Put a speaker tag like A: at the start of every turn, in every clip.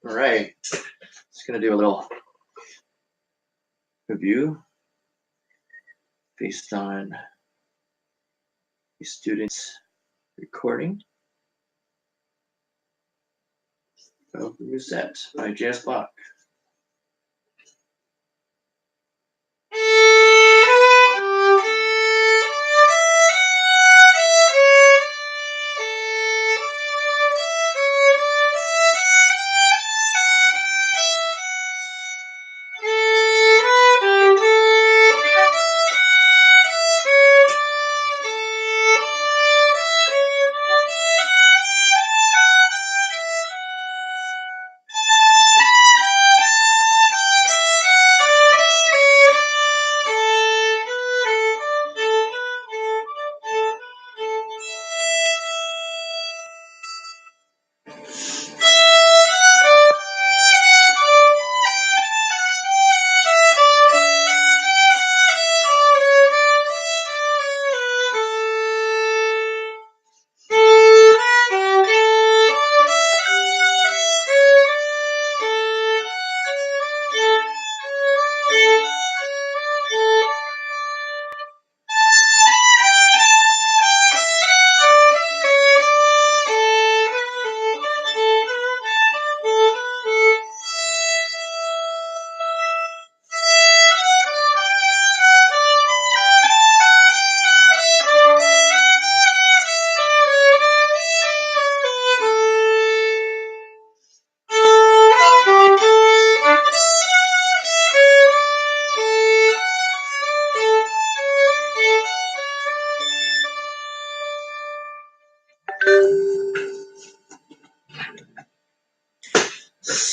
A: All right, just gonna do a little review based on the students' recording of Musette by Bach.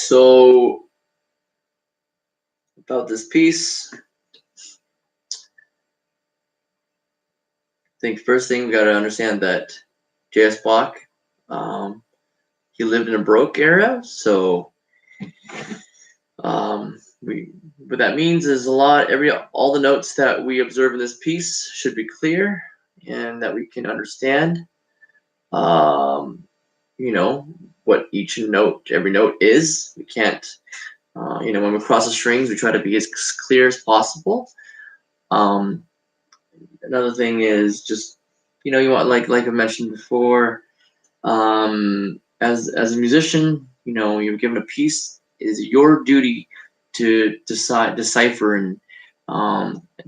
A: So about this piece, I think first thing we got to understand that J.S. Bach, he lived in a Baroque era, so what that means is all the notes that we observe in this piece should be clear and that we can understand. You know what every note is. We can't. When we cross the strings, we try to be as clear as possible. Another thing is just, you want, like I mentioned before, as a musician, you're given a piece. It is your duty to decipher and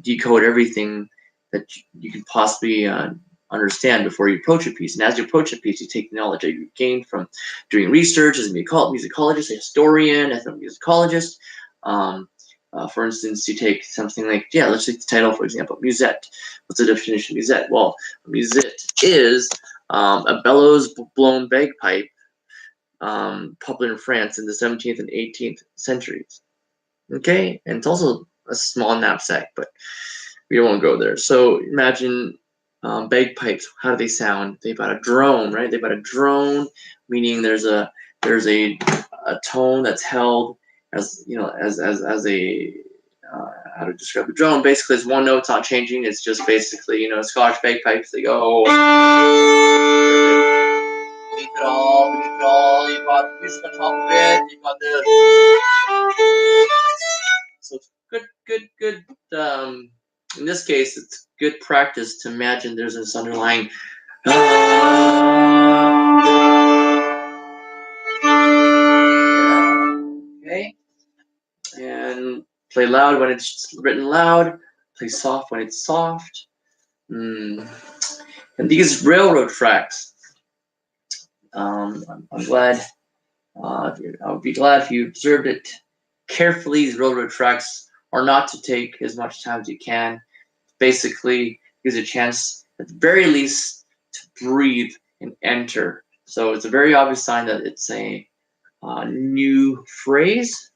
A: decode everything that you can possibly understand before you approach a piece. And as you approach a piece, you take the knowledge that you've gained from doing research as a musicologist, a historian, ethnomusicologist. For instance, you take something like, let's take the title, for example, Musette. What's the definition of Musette? Well, Musette is a bellows-blown bagpipe popular in France in the 17th and 18th centuries. Okay, and it's also a small knapsack, but we won't go there. So imagine bagpipes. How do they sound? They've got a drone, right? They've got a drone, meaning there's a tone that's held as a how to describe the drone. Basically, it's one note's not changing. It's just basically Scottish bagpipes. They go. We keep it all. You've got the music on top of it. You've got the. So it's good. In this case, it's good practice to imagine there's this underlying. Okay, and play loud when it's written loud. Play soft when it's soft. And these railroad tracks. I'm glad. I would be glad if you observed it carefully. These railroad tracks are not to take as much time as you can. Basically, gives a chance, at the very least, to breathe and enter. So it's a very obvious sign that it's a new phrase.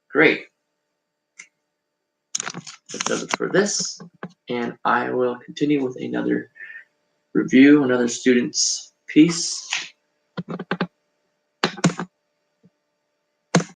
A: Great. That does it for this. And I will continue with another review, another student's piece.